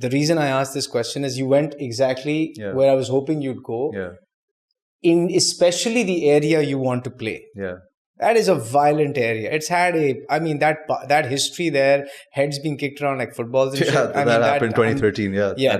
the reason I asked this question is you went exactly where I was hoping you'd go. In especially the area you want to play. That is a violent area. It's had that history there, heads being kicked around like footballs and shit. That happened in 2013,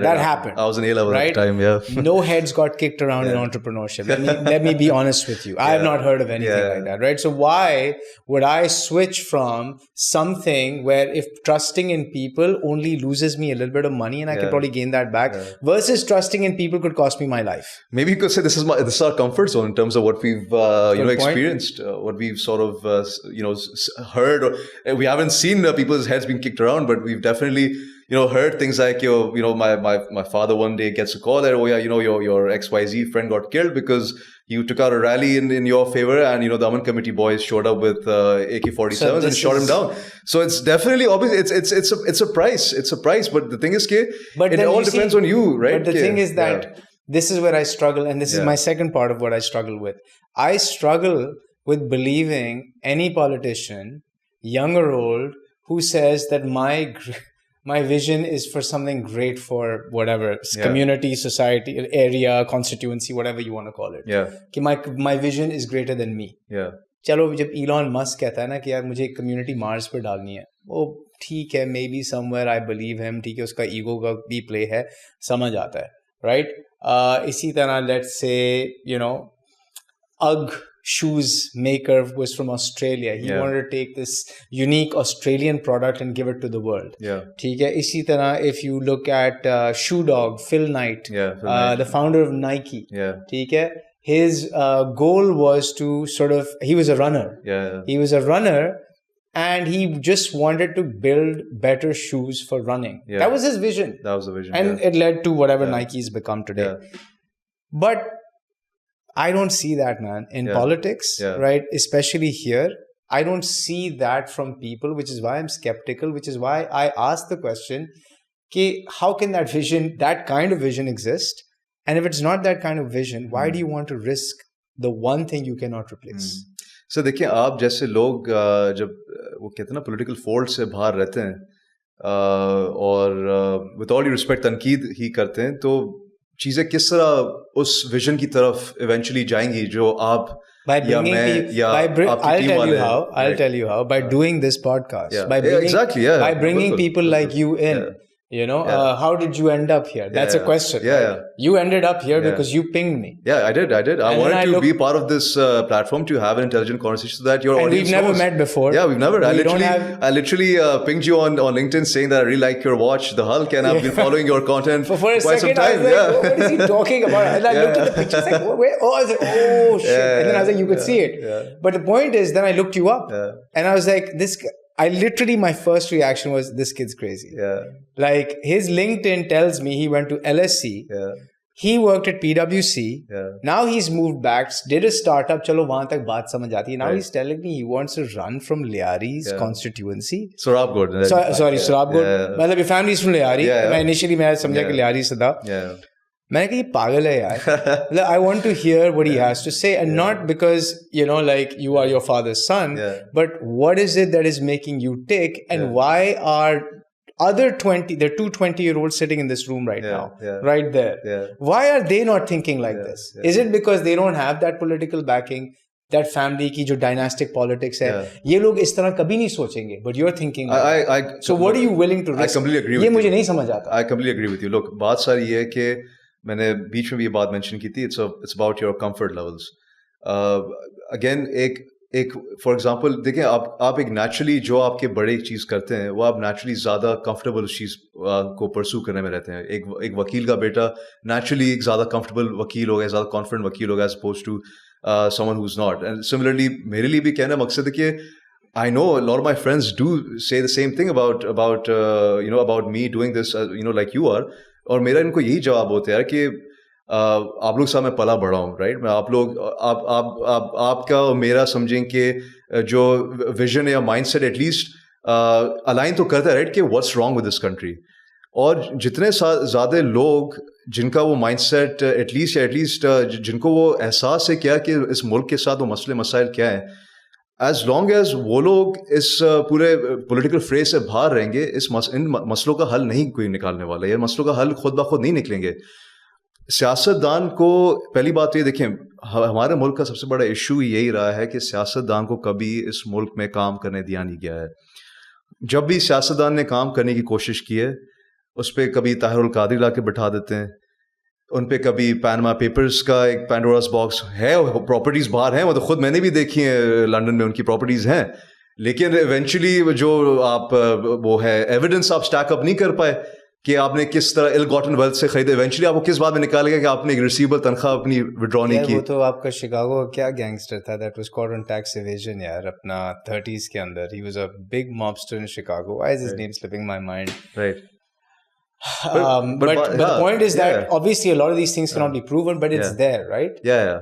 that happened. I was in A-level at the time, No heads got kicked around in entrepreneurship. Let me be honest with you. I have not heard of anything like that, right? So why would I switch from something where if trusting in people only loses me a little bit of money and I can probably gain that back versus trusting in people could cost me my life? Maybe you could say this is our comfort zone in terms of what we've experienced, what we've sort of heard. Or we haven't seen people's heads being kicked around, but we've definitely heard things like my father one day gets a call that your XYZ friend got killed because you took out a rally in your favor, and the Aman committee boys showed up with AK-47s and shot him down. So it's definitely obvious. It's a price. But the thing is, it all depends on you, right? But the thing is that this is where I struggle, and this is my second part of what I struggle with. I struggle with believing any politician, young or old, who says that my vision is for something great for whatever, community, society, area, constituency, whatever you want to call it. Ki my vision is greater than me. چلو جب ایلان مسک کہتا ہے نا کہ یار مجھے ایک community مارس پہ ڈالنی ہے, وہ ٹھیک ہے, maybe somewhere I believe him, ٹھیک ہے, اس کا ایگو کا بھی پلے ہے, سمجھ آتا ہے, رائٹ. اسی طرح let's say Ugg shoes maker was from Australia. He wanted to take this unique Australian product and give it to the world. ٹھیک ہے. اسی طرح if you look at Shoe Dog, Phil Knight, the founder of Nike, ٹھیک ہے, his goal was to he was a runner. He was a runner and he just wanted to build better shoes for running. That was his vision. That was the vision. And it led to whatever Nike's become today. But I don't see that, man, in politics, right? Especially here. I don't see that from people, which is why I'm skeptical, which is why I asked the question, how can that kind of vision exist? And if it's not that kind of vision, why do you want to risk the one thing you cannot replace? So دیکھیں, آپ جیسے لوگ جب وہ کہتے ہیں نا political fold سے باہر رہتے ہیں اور with all due respect تنقید ہی کرتے ہیں, تو چیزیں کس طرح اس ویژن کی طرف ایونچولی جائیں گی جو آپ یا میں یا آپ کی ٹیم والے. I'll tell you how. By doing this podcast. By bringing people like you in. How did you end up here? That's a question. You ended up here because you pinged me. I did. I wanted to be part of this platform to have an intelligent conversation so that your audience knows. And we've never met before. Yeah, we've never. I literally pinged you on LinkedIn saying that I really like your watch, The Hulk, and I've been following your content for quite some time. I was like, what is he talking about? And I looked at the pictures like, wait, I was like, oh shit. And then I was like, you could see it. But the point is, then I looked you up. And I was like, my first reaction was, this kid's crazy. Like, his LinkedIn tells me he went to LSC. He worked at PwC. Now he's moved back, did a startup. Chalo, wahan tak baat samajh aati hai. Now he's telling me he wants to run from Lyari's constituency. Sorab Gord. Sorab Gord. Matlab, your family's from Lyari. Initially, I samjha ki Lyari se tha. میں نے کہا یہ پاگل ہے یار. I want to hear what he has to say, and not because like you are your father's son, but what is it that is making you tick, and why are other 20, there are two 20-year-olds sitting in this room right now, right there. Why are they not thinking like this? Is it because they don't have that political backing, that family کی جو dynastic politics ہے, یہ لوگ اس طرح کبھی نہیں سوچیں گے, but you're thinking so what are you willing to risk? I completely agree with you. یہ مجھے نہیں سمجھ آتا. I completely agree with you. Look, بات ساری یہ ہے کہ میں نے بیچ میں بھی یہ بات مینشن کی تھی, it's about your comfort levels. Again, ایک فار ایگزامپل دیکھیں, آپ ایک نیچرلی جو آپ کے بڑے چیز کرتے ہیں وہ آپ نیچرلی زیادہ کمفرٹیبل اس چیز کو پرسو کرنے میں رہتے ہیں. ایک وکیل کا بیٹا نیچرلی ایک زیادہ کمفرٹیبل وکیل ہوگا, زیادہ کانفیڈنٹ وکیل ہوگا as opposed to someone who's not. And similarly میرے لیے بھی کہنا مقصد ہے کہ I know a lot of my friends do say the same thing about me doing this, like you are. اور میرا ان کو یہی جواب ہوتا ہے کہ آپ لوگ ساتھ میں پلا بڑھا ہوں, رائٹ. میں آپ لوگ آپ کا اور میرا سمجھیں کہ جو ویژن یا mindset at least align تو کرتا ہے, رائٹ, کہ what's wrong with this country. اور جتنے زیادہ لوگ جن کا وہ مائنڈ سیٹ ایٹ لیسٹ جن کو وہ احساس ہے کیا کہ اس ملک کے ساتھ وہ مسئلے مسائل کیا ہیں, ایز لانگ ایز وہ لوگ اس پورے پولیٹیکل فریز سے باہر رہیں گے, ان مسئلوں کا حل نہیں کوئی نکالنے والا, یہ مسئلوں کا حل خود بخود نہیں نکلیں گے. سیاست دان کو پہلی بات تو یہ دیکھیں, ہمارے ملک کا سب سے بڑا ایشو یہی رہا ہے کہ سیاست دان کو کبھی اس ملک میں کام کرنے دیا نہیں گیا ہے. جب بھی سیاست دان نے کام کرنے کی کوشش کی ہے, اس پہ کبھی طاہر القادری لا کے بٹھا دیتے ہیں, ان پہ کبھی پینما پیپرز کا ایک پینڈوراس باکس ہے, پراپرٹیز باہر ہیں, وہ تو خود میں نے بھی دیکھی ہیں لنڈن میں ان کی پراپرٹیز ہیں, لیکن ایونچولی جو آپ وہ ہے ایویڈنس آپ اسٹیک اپ نہیں کر پائے کہ آپ نے کس طرح ill gotten wealth سے خریدے. ایونچولی آپ کو کس بات میں نکالے گا کہ آپ نے ایک ریسیویبل تنخواہ اپنی وڈرا نہیں کی. وہ تو آپ کا شکاگو کا کیا گینگسٹر تھا that was caught on tax evasion یار, اپنا 30s کے اندر. he was a big mobster in Chicago. Why is his name slipping my mind? Right. But the point is that obviously a lot of these things cannot be proven, but it's there, right? Yeah.